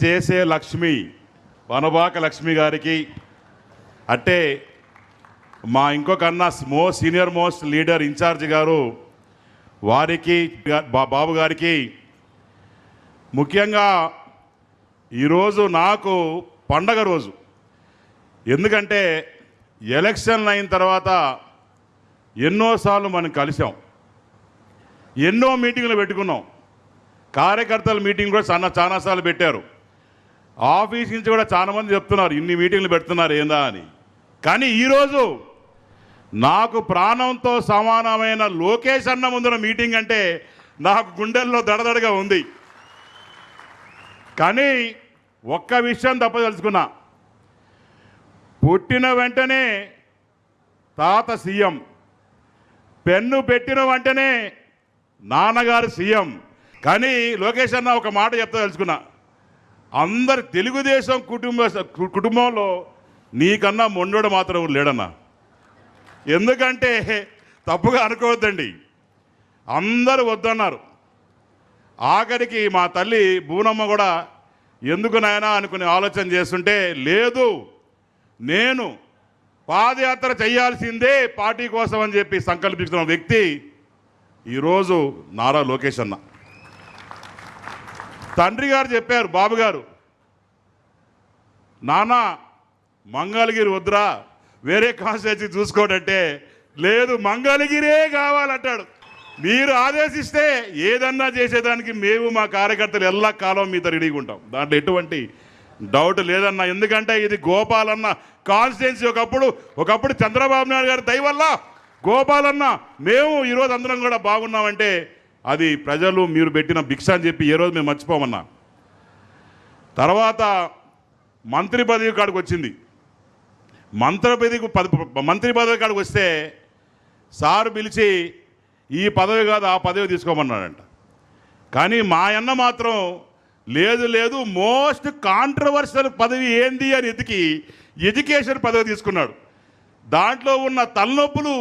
చేసే లక్ష్మి వనబాక లక్ష్మి గారికి, అంటే మా ఇంకొక అన్న సీనియర్ మోస్ట్ లీడర్ ఇన్ఛార్జ్ గారు వారికి, బాబు గారికి, ముఖ్యంగా ఈరోజు నాకు పండగ రోజు. ఎందుకంటే ఎలక్షన్లు అయిన తర్వాత ఎన్నోసార్లు మనం కలిసాం, ఎన్నో మీటింగ్లు పెట్టుకున్నాం. కార్యకర్తల మీటింగ్ కూడా చాలాసార్లు పెట్టారు. ఆఫీస్ నుంచి కూడా చాలామంది చెప్తున్నారు ఇన్ని మీటింగ్లు పెడుతున్నారు ఏందా అని. కానీ ఈరోజు నాకు ప్రాణంతో సమానమైన లోకేష్ అన్న ముందున మీటింగ్ అంటే నాకు గుండెల్లో దడదడగా ఉంది. కానీ ఒక్క విషయం తప్పదలుచుకున్నా, పుట్టిన వెంటనే తాత సీఎం, పెన్ను పెట్టిన వెంటనే నాన్నగారు సీఎం. కానీ లోకేష్ అన్న ఒక మాట తెలుసుకున్నా, అందరు తెలుగుదేశం కుటుంబంలో నీకన్నా మొండోడు మాత్రం లేడన్నా. ఎందుకంటే తప్పుగా అనుకోవద్దండి, అందరూ వద్దన్నారు. ఆఖరికి మా తల్లి బూనమ్మ కూడా ఎందుకు నాయనా అనుకుని ఆలోచన చేస్తుంటే, లేదు నేను పాదయాత్ర చేయాల్సిందే పార్టీ కోసం అని చెప్పి సంకల్పించిన వ్యక్తి ఈరోజు నారా లోకేష్ అన్న. తండ్రి గారు చెప్పారు, బాబు గారు, నాన్న మంగళగిరి వద్దురా, వేరే కాన్స్టిట్యూన్సీ చూసుకోడంటే, లేదు మంగళగిరే కావాలంటాడు. మీరు ఆదేశిస్తే ఏదన్నా చేసేదానికి మేము మా కార్యకర్తలు ఎల్లా కాలం మీతో రెడీగా ఉంటాం, దాంట్లో ఎటువంటి డౌట్ లేదన్నా. ఎందుకంటే ఇది గోపాలన్న కాన్స్టిట్యున్సీ. ఒకప్పుడు చంద్రబాబు నాయుడు గారి దయ వల్ల గోపాలన్న మేము ఈరోజు అందరం కూడా బాగున్నామంటే అది ప్రజలు మీరు పెట్టిన భిక్ష అని చెప్పి ఏ రోజు మేము మర్చిపోమన్నా. తర్వాత మంత్రి పదవి కాడికి వచ్చింది. మంత్రి పదవి కాడికి వస్తే సారు పిలిచి ఈ పదవి కాదు ఆ పదవి తీసుకోమన్నాడంట. కానీ మా అన్న మాత్రం లేదు మోస్ట్ కాంట్రవర్షియల్ పదవి ఏంది అని ఎతికి ఎడ్యుకేషన్ పదవి తీసుకున్నాడు. దాంట్లో ఉన్న తలనొప్పులు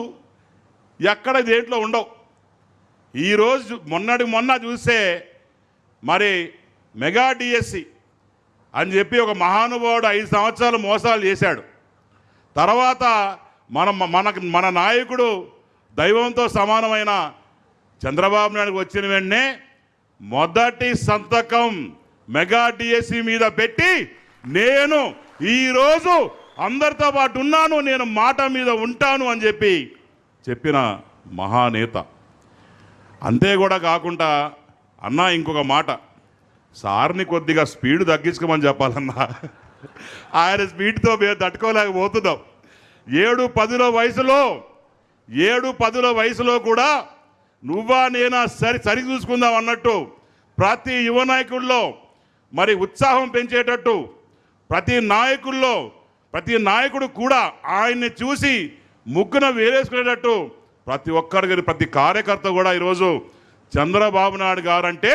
ఎక్కడ దేంట్లో ఉండవు. ఈరోజు మొన్న చూస్తే మరి మెగా డిఎస్సి అని చెప్పి ఒక మహానుభావుడు 5 సంవత్సరాలు మోసాలు చేశాడు. తర్వాత మన నాయకుడు దైవంతో సమానమైన చంద్రబాబు నాయుడు వచ్చిన వెంటనే మొదటి సంతకం మెగా డిఎస్సి మీద పెట్టి నేను ఈరోజు అందరితో పాటు ఉన్నాను, నేను మాట మీద ఉంటాను అని చెప్పిన మహానేత. అంతే కూడా కాకుండా అన్నా ఇంకొక మాట, సార్ని కొద్దిగా స్పీడ్ తగ్గించుకోమని చెప్పాలన్నా. ఆయన స్పీడ్తో మేము తట్టుకోలేకపోతున్నాం. 7-10 వయసులో కూడా నువ్వా నేనా సరి చూసుకుందాం అన్నట్టు ప్రతి యువ నాయకుల్లో మరి ఉత్సాహం పెంచేటట్టు ప్రతి నాయకుడు కూడా ఆయన్ని చూసి ముగ్గున వేరేసుకునేటట్టు ప్రతి కార్యకర్త కూడా ఈరోజు చంద్రబాబు నాయుడు గారు అంటే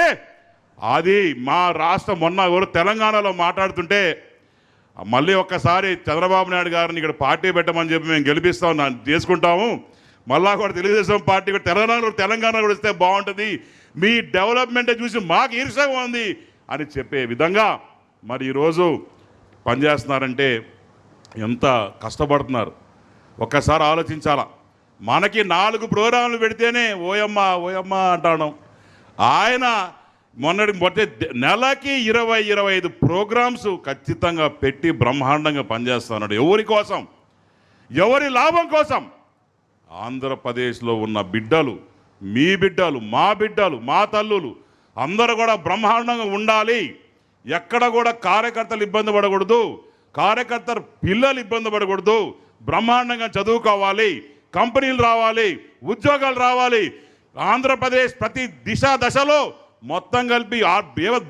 అది మా రాష్ట్రం. మొన్న ఎవరు తెలంగాణలో మాట్లాడుతుంటే మళ్ళీ ఒక్కసారి చంద్రబాబు నాయుడు గారిని ఇక్కడ పార్టీ పెట్టమని చెప్పి మేము గెలిపిస్తాం చేసుకుంటాము, మళ్ళా కూడా తెలుగుదేశం పార్టీ కూడా తెలంగాణ కూడా వస్తే బాగుంటుంది, మీ డెవలప్మెంట్ చూసి మాకు ఈర్ష్యగా ఉంది అని చెప్పే విధంగా మరి ఈరోజు పనిచేస్తున్నారంటే ఎంత కష్టపడుతున్నారు ఒక్కసారి ఆలోచించాలా. మనకి 4 ప్రోగ్రాంలు పెడితేనే ఓయమ్మ అంటాను. ఆయన మొదటి నెలకి 20-25 ప్రోగ్రామ్స్ ఖచ్చితంగా పెట్టి బ్రహ్మాండంగా పనిచేస్తున్నాడు. ఎవరి కోసం? ఎవరి లాభం కోసం? ఆంధ్రప్రదేశ్లో ఉన్న బిడ్డలు, మీ బిడ్డలు, మా తల్లులు అందరూ కూడా బ్రహ్మాండంగా ఉండాలి. ఎక్కడ కూడా కార్యకర్తలు ఇబ్బంది పడకూడదు, కార్యకర్తల పిల్లలు ఇబ్బంది పడకూడదు, బ్రహ్మాండంగా చదువుకోవాలి, కంపెనీలు రావాలి, ఉద్యోగాలు రావాలి. ఆంధ్రప్రదేశ్ ప్రతి దశలో మొత్తం కలిపి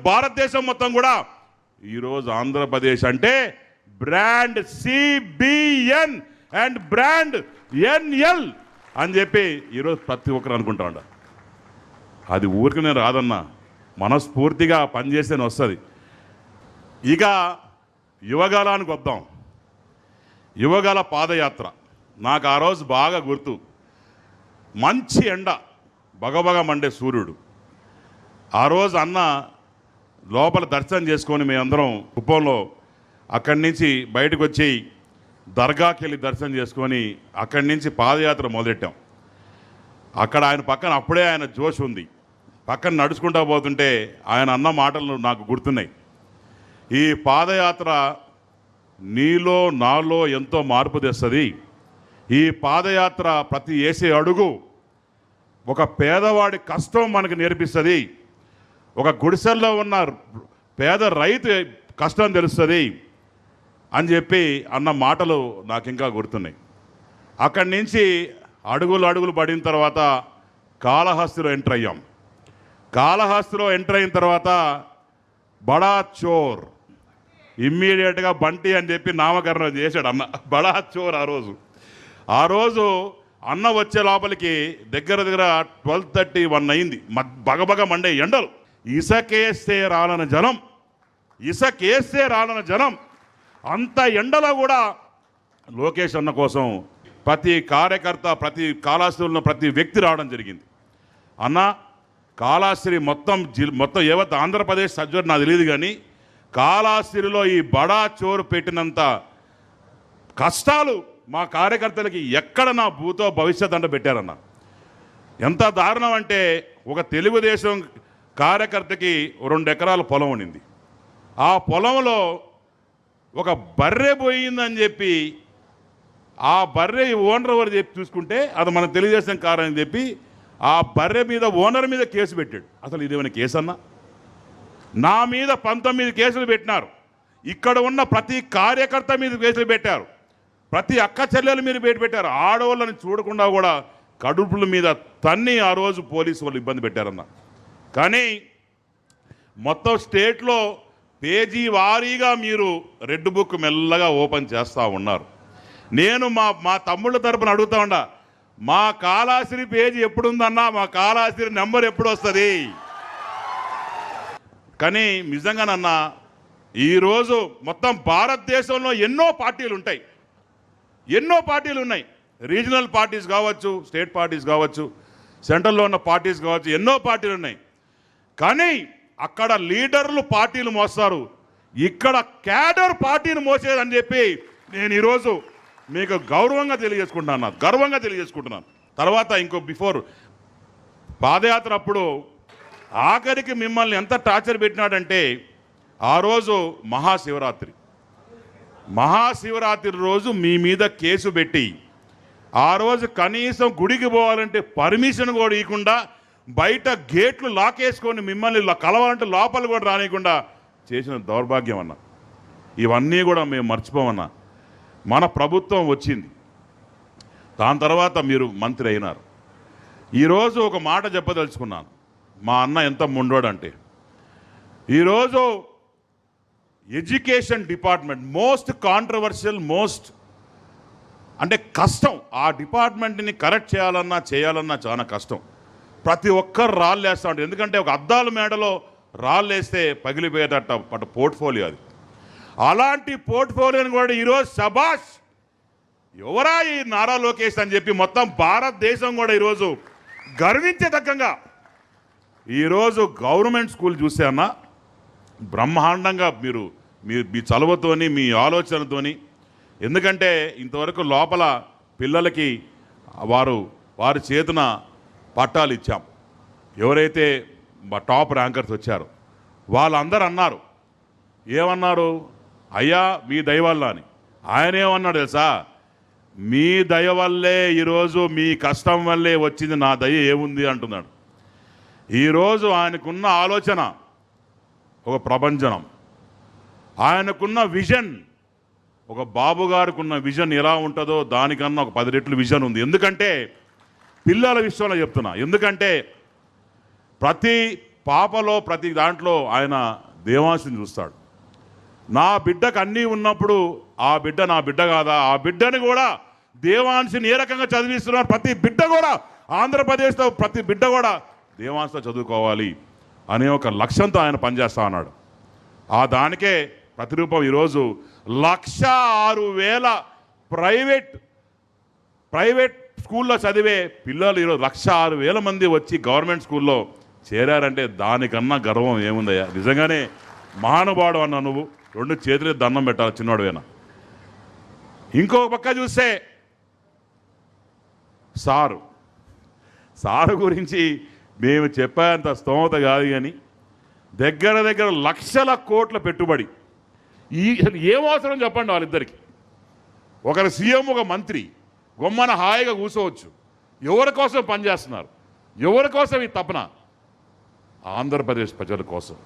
భారతదేశం మొత్తం కూడా ఈరోజు ఆంధ్రప్రదేశ్ అంటే brand CBN and brand NL అని చెప్పి ఈరోజు ప్రతి ఒక్కరు అనుకుంటా ఉంటారు. అది ఊరికి రాదన్నా, మనస్ఫూర్తిగా పనిచేస్తేనే వస్తుంది. ఇక యువగాలానికి వద్దాం. యువగాల పాదయాత్ర నాకు ఆ రోజు బాగా గుర్తు. మంచి ఎండ, బగబగ మండే సూర్యుడు. ఆ రోజు అన్న లోపల దర్శనం చేసుకొని మేమందరం కుప్పంలో అక్కడి నుంచి బయటకు వచ్చి దర్గాకి వెళ్ళి దర్శనం చేసుకొని అక్కడి నుంచి పాదయాత్ర మొదలెట్టాం. అక్కడ ఆయన పక్కన అప్పుడే ఆయన జోష్ ఉంది. పక్కన నడుచుకుంటూ పోతుంటే ఆయన అన్న మాటలు నాకు గుర్తున్నాయి. ఈ పాదయాత్ర నీలో నాలో ఎంతో మార్పు తెస్తుంది. ఈ పాదయాత్ర ప్రతి వేసే అడుగు ఒక పేదవాడి కష్టం మనకు నేర్పిస్తుంది. ఒక గుడిసెల్లో ఉన్న పేద రైతు కష్టం తెలుస్తుంది అని చెప్పి అన్న మాటలు నాకు ఇంకా గుర్తున్నాయి. అక్కడి నుంచి అడుగులు పడిన తర్వాత కాళహస్తిలో ఎంటర్ అయ్యాం. కాళహస్తిలో ఎంటర్ అయిన తర్వాత బడా చోర్ ఇమ్మీడియట్గా బంటి అని చెప్పి నామకరణం చేశాడు అన్న. బడా చోర్ ఆ రోజు అన్న వచ్చే లోపలికి దగ్గర 12:30, 1 అయింది. బగబగ మండే ఎండలు, ఇసకేస్తే రాలని జనం. అంత ఎండలో కూడా లోకేష్ అన్న కోసం ప్రతి కార్యకర్త, ప్రతి కాళహస్తిలో ప్రతి వ్యక్తి రావడం జరిగింది. అన్న కాళహస్తి మొత్తం యావత్ ఆంధ్రప్రదేశ్ సజ్జర్ నాకు తెలియదు, కానీ కాళహస్తిలో ఈ బడా చోరు పెట్టినంత కష్టాలు మా కార్యకర్తలకి ఎక్కడ నా భూతో భవిష్యత్ అంట పెట్టారన్న. ఎంత దారుణం అంటే ఒక తెలుగుదేశం కార్యకర్తకి 2 ఎకరాల పొలం ఉండింది. ఆ పొలంలో ఒక బర్రె పోయిందని చెప్పి ఆ బర్రె ఓనర్ ఎవరు చెప్పి చూసుకుంటే అది మన తెలుగుదేశం కారని చెప్పి ఆ బర్రె మీద ఓనర్ మీద కేసు పెట్టాడు. అసలు ఇదేమైనా కేసు అన్నా? నా మీద 19 కేసులు పెట్టినారు. ఇక్కడ ఉన్న ప్రతి కార్యకర్త మీద కేసులు పెట్టారు. ప్రతి అక్క చెల్లెల మీద పెట్టారు. ఆడవాళ్ళని చూడకుండా కూడా కడుపుల మీద తన్ని ఆ రోజు పోలీసు వాళ్ళు ఇబ్బంది పెట్టారన్న. కానీ మొత్తం స్టేట్లో పేజీ వారీగా మీరు రెడ్ బుక్ మెల్లగా ఓపెన్ చేస్తూ ఉన్నారు. నేను మా తమ్ముళ్ళ తరపున అడుగుతా ఉండా, మా కాళహస్తి పేజీ ఎప్పుడుందన్నా, మా కాళహస్తి నెంబర్ ఎప్పుడు వస్తుంది? కానీ నిజంగానన్నా ఈరోజు మొత్తం భారతదేశంలో ఎన్నో పార్టీలు ఉన్నాయి. రీజనల్ పార్టీస్ కావచ్చు, స్టేట్ పార్టీస్ కావచ్చు, సెంట్రల్లో ఉన్న పార్టీస్ కావచ్చు, ఎన్నో పార్టీలు ఉన్నాయి. కానీ అక్కడ లీడర్లు పార్టీలు మోస్తారు, ఇక్కడ క్యాడర్ పార్టీని మోసేదని చెప్పి నేను ఈరోజు మీకు గర్వంగా తెలియజేసుకుంటున్నాను. తర్వాత బిఫోర్ పాదయాత్ర అప్పుడు ఆఖరికి మిమ్మల్ని ఎంత టార్చర్ పెట్టినాడంటే, ఆ రోజు మహాశివరాత్రి రోజు మీ మీద కేసు పెట్టి ఆ రోజు కనీసం గుడికి పోవాలంటే పర్మిషన్ కూడా ఇవ్వకుండా బయట గేట్లు లాకేసుకొని మిమ్మల్ని కలవాలంటే లోపల కూడా రానియకుండా చేసిన దౌర్భాగ్యం అన్న. ఇవన్నీ కూడా మేము మర్చిపోమన్నా. మన ప్రభుత్వం వచ్చింది, దాని తర్వాత మీరు మంత్రి అయినారు. ఈరోజు ఒక మాట చెప్పదలుచుకున్నాను. మా అన్న ఎంత ముండోడంటే, ఈరోజు ఎడ్యుకేషన్ డిపార్ట్మెంట్ మోస్ట్ కాంట్రవర్షియల్, అంటే కష్టం. ఆ డిపార్ట్మెంట్ని కరెక్ట్ చేయాలన్నా చాలా కష్టం. ప్రతి ఒక్కరు రాళ్ళు వేస్తూ ఉంటారు. ఎందుకంటే ఒక అద్దాల మేడలో రాళ్ళు వేస్తే పగిలిపోయేటట్టు పోర్ట్ఫోలియో అది. అలాంటి పోర్ట్ఫోలియోని కూడా ఈరోజు శబాష్ ఎవరా ఈ నారా లోకేష్ అని చెప్పి మొత్తం భారతదేశం కూడా ఈరోజు గర్వించేదగ్గంగా ఈరోజు గవర్నమెంట్ స్కూల్ చూస్తే అన్న బ్రహ్మాండంగా మీరు మీ చలువతోని, మీ ఆలోచనతోని, ఎందుకంటే ఇంతవరకు లోపల పిల్లలకి వారి చేతున పట్టాలు ఇచ్చాం. ఎవరైతే టాప్ ర్యాంకర్స్ వచ్చారో వాళ్ళందరూ అన్నారు, ఏమన్నారు? అయ్యా మీ దయ వల్ల అని. ఆయన ఏమన్నాడు తెలుసా? మీ దయ వల్లే ఈరోజు, మీ కష్టం వల్లే వచ్చింది, నా దయ ఏముంది అంటున్నాడు. ఈరోజు ఆయనకున్న ఆలోచన ఒక ప్రభంజనం, ఆయనకున్న విజన్, ఒక బాబు గారికి ఉన్న విజన్ ఎలా ఉంటుందో దానికన్నా ఒక 10 రెట్లు విజన్ ఉంది. ఎందుకంటే పిల్లల విషయంలో చెప్తున్నా, ఎందుకంటే ప్రతి పాపలో ప్రతి దాంట్లో ఆయన దేవాంశని చూస్తాడు. నా బిడ్డకు అన్నీ ఉన్నప్పుడు ఆ బిడ్డ నా బిడ్డ కాదా? ఆ బిడ్డని కూడా దేవాంశని ఏ రకంగా చదివిస్తున్నారు? ప్రతి బిడ్డ కూడా ఆంధ్రప్రదేశ్లో ప్రతి బిడ్డ కూడా దేవాంశతో చదువుకోవాలి అనే ఒక లక్ష్యంతో ఆయన పనిచేస్తా ఉన్నాడు. ఆ దానికే ప్రతిరూపం ఈరోజు 1,06,000 ప్రైవేట్ స్కూల్లో చదివే పిల్లలు ఈరోజు 1,06,000 మంది వచ్చి గవర్నమెంట్ స్కూల్లో చేరారంటే దానికన్నా గర్వం ఏముందయ్యా? నిజంగానే మహానుభావుడు అన్నా నువ్వు. 2 చేతులు దండం పెట్టాలి చిన్నోడువేనా. ఇంకో పక్క చూస్తే సారు గురించి మేము చెప్పేంత స్తోమత కాదు, కానీ దగ్గర లక్షల కోట్ల పెట్టుబడి. ఏం అవసరం చెప్పండి వాళ్ళిద్దరికి? ఒకరు సీఎం, ఒక మంత్రి గొమ్మన హాయిగా కూర్చోవచ్చు. ఎవరి కోసం పనిచేస్తున్నారు? ఎవరి కోసం ఈ తపన? ఆంధ్రప్రదేశ్ ప్రజల కోసం.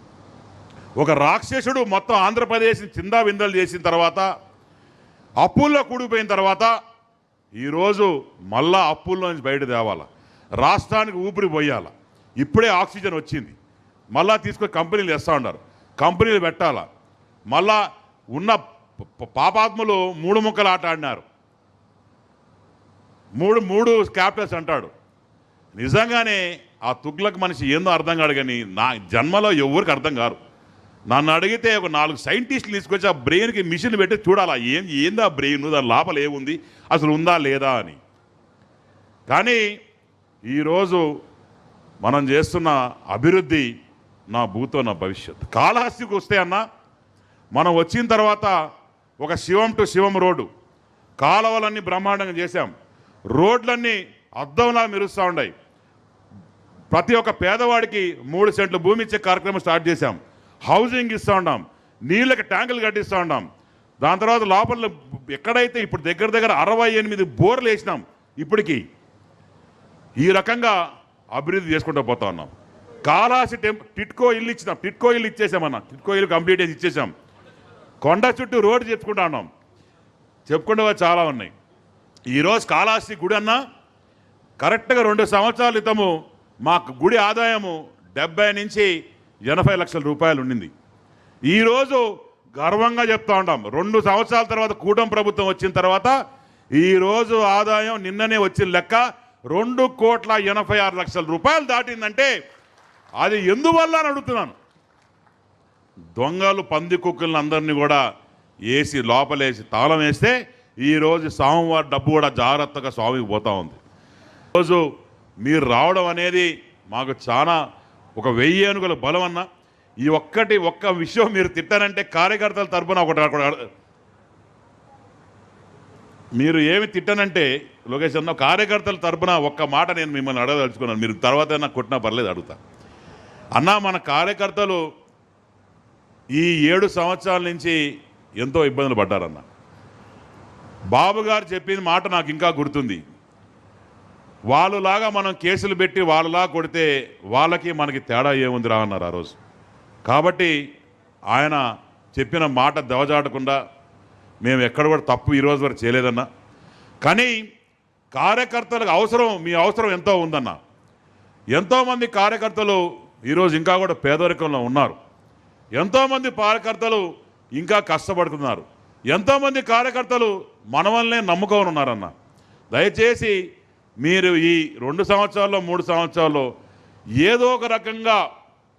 ఒక రాక్షసుడు మొత్తం ఆంధ్రప్రదేశ్ని చిందా విందలు చేసిన తర్వాత, అప్పుల్లో కూడిపోయిన తర్వాత, ఈరోజు మళ్ళా అప్పుల్లో నుంచి బయట తేవాల, రాష్ట్రానికి ఊపిరి పోయాల. ఇప్పుడే ఆక్సిజన్ వచ్చింది, మళ్ళా తీసుకొని కంపెనీలు వేస్తూ ఉన్నారు. కంపెనీలు పెట్టాలా? మళ్ళా ఉన్న పాపాత్ములు 3 ముక్కలు ఆట ఆడినారు. మూడు క్యాపిటల్స్ అంటాడు. నిజంగానే ఆ తుగ్లక్ మనిషి ఏందో అర్థం కాడు, కానీ నా జన్మలో ఎవరికి అర్థం కాదు. నన్ను అడిగితే ఒక 4 సైంటిస్టులు తీసుకొచ్చి ఆ బ్రెయిన్కి మిషన్ పెట్టి చూడాలా ఏంది ఆ బ్రెయిన్, దాని లోపల ఏముంది, అసలు ఉందా లేదా అని. కానీ ఈరోజు మనం చేస్తున్న అభివృద్ధి నా భూతో నా భవిష్యత్. కాళహస్తికి వస్తే అన్న, మనం వచ్చిన తర్వాత ఒక శివం టు శివం రోడ్డు, కాలువలన్నీ బ్రహ్మాండంగా చేశాం. రోడ్లన్నీ అద్దంలా మెరుస్తూ ఉన్నాయి. ప్రతి ఒక్క పేదవాడికి 3 సెంట్లు భూమి ఇచ్చే కార్యక్రమం స్టార్ట్ చేశాం. హౌసింగ్ ఇస్తూ ఉన్నాం, నీళ్ళకి ట్యాంకులు కట్టిస్తూ ఉన్నాం. దాని తర్వాత లోపల ఎక్కడైతే ఇప్పుడు దగ్గర 68 బోర్లు వేసినాం. ఇప్పటికీ ఈ రకంగా అభివృద్ధి చేసుకుంటూ పోతా ఉన్నాం. కాళహస్తి టిట్కో ఇల్లు ఇచ్చినాం, టిట్కో ఇల్లు ఇచ్చేసామన్నా, టిట్కో ఇల్లు కంప్లీట్ చేసి ఇచ్చేసాం. కొండ చుట్టూ రోడ్డు చెప్పుకుంటా ఉన్నాం, చెప్పుకుంటే చాలా ఉన్నాయి. ఈరోజు కాళహస్తి గుడి అన్నా కరెక్ట్గా 2 సంవత్సరాల క్రితము మా గుడి ఆదాయము 70 నుంచి 80 లక్షల రూపాయలు ఉండింది. ఈరోజు గర్వంగా చెప్తా ఉంటాం, 2 సంవత్సరాల తర్వాత కూటమి ప్రభుత్వం వచ్చిన తర్వాత ఈరోజు ఆదాయం నిన్ననే వచ్చిన లెక్క 2,86,00,000 రూపాయలు దాటిందంటే అది ఎందువల్ల అని అడుగుతున్నాను. దొంగలు పంది కుక్కలను అందరినీ కూడా వేసి లోపలేసి తాళం వేస్తే ఈరోజు స్వామివారి డబ్బు కూడా జాగ్రత్తగా స్వామికి పోతూ ఉంది. ఈరోజు మీరు రావడం అనేది మాకు చాలా ఒక 1000 ఏనుగుల బలం అన్న. ఈ ఒక్క విషయం మీరు తిట్టారంటే కార్యకర్తల తరపున ఒకటి మీరు ఏమి తిట్టనంటే లోకేష్ అన్న, కార్యకర్తల తరపున ఒక్క మాట నేను మిమ్మల్ని అడగదలుచుకున్నాను. మీరు తర్వాత నాకు కొట్టినా పర్లేదు, అడుగుతా అన్నా. మన కార్యకర్తలు ఈ 7 సంవత్సరాల నుంచి ఎంతో ఇబ్బందులు పడ్డారన్న. బాబు గారు చెప్పిన మాట నాకు ఇంకా గుర్తుంది. వాళ్ళలాగా మనం కేసులు పెట్టి వాళ్ళలా కొడితే వాళ్ళకి మనకి తేడా ఏముంది రా అన్నారు ఆ రోజు. కాబట్టి ఆయన చెప్పిన మాట దవజాడకుండా మేము ఎక్కడ కూడా తప్పు ఈరోజు వరకు చేయలేదన్నా. కానీ కార్యకర్తలకు అవసరం, మీ అవసరం ఎంతో ఉందన్న. ఎంతోమంది కార్యకర్తలు ఈరోజు ఇంకా కూడా పేదరికంలో ఉన్నారు. ఎంతోమంది కార్యకర్తలు ఇంకా కష్టపడుతున్నారు. ఎంతోమంది కార్యకర్తలు మన వల్లనే నమ్ముకొని ఉన్నారన్న. దయచేసి మీరు ఈ 2 సంవత్సరాల్లో 3 సంవత్సరాల్లో ఏదో ఒక రకంగా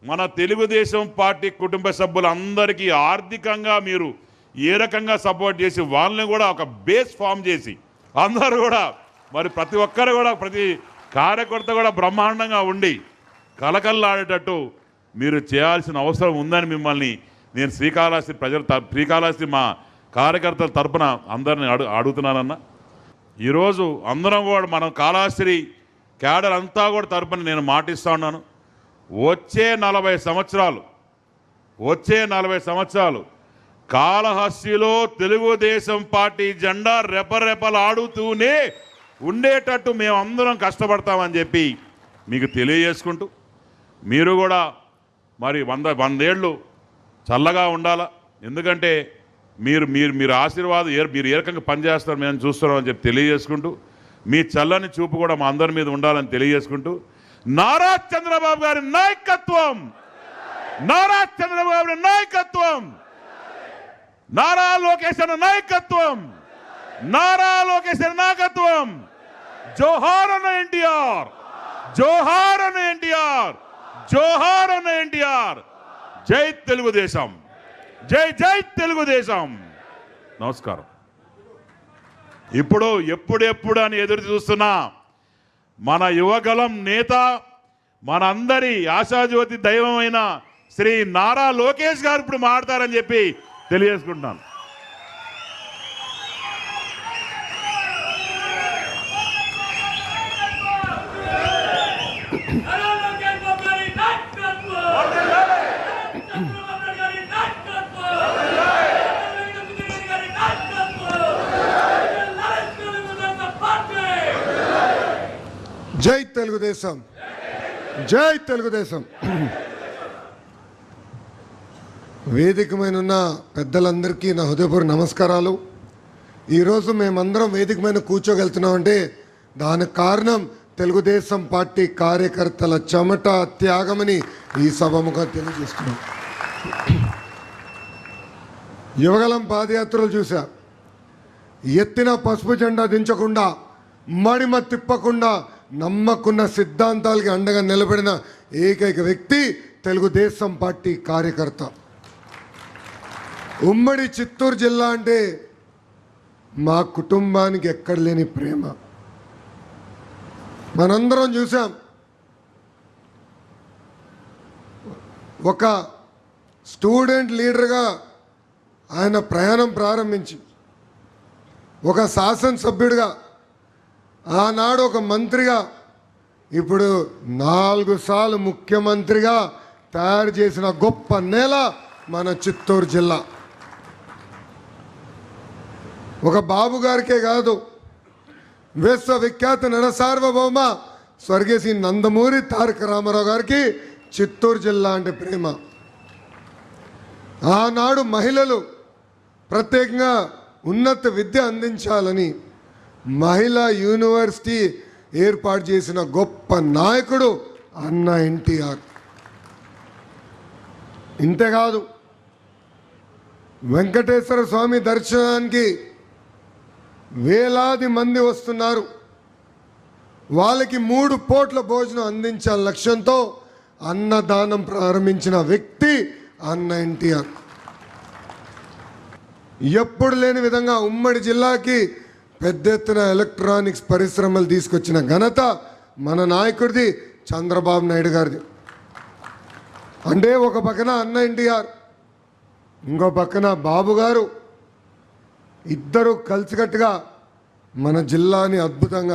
మన తెలుగుదేశం పార్టీ కుటుంబ సభ్యులందరికీ ఆర్థికంగా మీరు ఏ రకంగా సపోర్ట్ చేసి వాళ్ళని కూడా ఒక బేస్ ఫామ్ చేసి అందరూ కూడా మరి ప్రతి ఒక్కరు కూడా ప్రతి కార్యకర్త కూడా బ్రహ్మాండంగా ఉండి కలకల్లాడేటట్టు మీరు చేయాల్సిన అవసరం ఉందని మిమ్మల్ని నేను శ్రీకాళహస్తి మా కార్యకర్తల తరపున అందరిని అడుగుతున్నానన్న. ఈరోజు అందరం కూడా మనం కాళహస్తి క్యాడర్ అంతా కూడా తరపున నేను మాటిస్తూ ఉన్నాను. వచ్చే 40 సంవత్సరాలు కాళహస్తిలో తెలుగుదేశం పార్టీ జెండా రెపరెపలాడుతూనే ఉండేటట్టు మేమందరం కష్టపడతామని చెప్పి మీకు తెలియజేసుకుంటూ, మీరు కూడా మరి 100 ఏళ్ళు చల్లగా ఉండాలా. ఎందుకంటే మీరు ఆశీర్వాదం మీరు ఏ రకంగా పనిచేస్తారు మేము చూస్తున్నామని చెప్పి తెలియజేసుకుంటూ, మీ చల్లని చూపు కూడా మా అందరి మీద ఉండాలని తెలియజేసుకుంటూ, నారా చంద్రబాబు గారి నాయకత్వం, నారా లోకేష్ నాయకత్వం, జోహార్ అన్న ఎన్టీఆర్, జోహార్ అన్న ఎన్టీఆర్, జోహార్ అన్న ఎన్టీఆర్. జై తెలుగుదేశం, జై తెలుగుదేశం. నమస్కారం. ఎప్పుడెప్పుడు అని ఎదురు చూస్తున్నా మన యువగలం నేత, మనందరి ఆశాజ్యోతి దైవమైన శ్రీ నారా లోకేష్ గారు ఇప్పుడు మాట్లాడతారని చెప్పి తెలియజేసుకుంటున్నాను. జై తెలుగుదేశం, జై తెలుగుదేశం. వేదికమైన పెద్దలందరికీ నా హృదయపూర్వక నమస్కారాలు. ఈరోజు మేమందరం వేదిక మీద కూర్చోగలుగుతున్నామంటే దానికి కారణం తెలుగుదేశం పార్టీ కార్యకర్తల చెమట త్యాగమని ఈ సభముగా తెలియజేస్తున్నాం. యువగలం పాదయాత్రలు చూసా, ఎత్తిన పసుపు జెండా దించకుండా, మడిమ తిప్పకుండా నమ్మకున్న సిద్ధాంతాలకి అండగా నిలబడిన ఏకైక వ్యక్తి తెలుగుదేశం పార్టీ కార్యకర్త. ఉమ్మడి చిత్తూరు జిల్లా అంటే మా కుటుంబానికి ఎక్కడ లేని ప్రేమ. మనందరం చూసాం, ఒక స్టూడెంట్ లీడర్గా ఆయన ప్రయాణం ప్రారంభించి ఒక శాసనసభ్యుడిగా, ఆనాడు ఒక మంత్రిగా, ఇప్పుడు 4 సార్లు ముఖ్యమంత్రిగా తయారు చేసిన గొప్ప నేల మన చిత్తూరు జిల్లా. ఒక బాబు గారికే కాదు, విశ్వవిఖ్యాత నట సార్వభౌమ స్వర్గీయ నందమూరి తారక రామారావు గారికి చిత్తూరు జిల్లా అంటే ప్రేమ. ఆనాడు మహిళలు ప్రత్యేకంగా ఉన్నత విద్య అందించాలని మహిళా యూనివర్సిటీ ఏర్పాటు చేసిన గొప్ప నాయకుడు అన్న ఎన్టీఆర్. ఇంతేకాదు, వెంకటేశ్వర స్వామి దర్శనానికి వేలాది మంది వస్తున్నారు, వాళ్ళకి 3 పూట్ల భోజనం అందించాల లక్ష్యంతో అన్నదానం ప్రారంభించిన వ్యక్తి అన్న ఎన్టీఆర్. ఎప్పుడు లేని విధంగా ఉమ్మడి జిల్లాకి పెద్ద ఎత్తున ఎలక్ట్రానిక్స్ పరిశ్రమలు తీసుకొచ్చిన ఘనత మన నాయకుడిది, చంద్రబాబు నాయుడు గారిది. అంటే ఒక పక్కన అన్న ఎన్టీఆర్, ఇంకో పక్కన బాబు గారు, ఇద్దరు కలిసికట్టుగా మన జిల్లాని అద్భుతంగా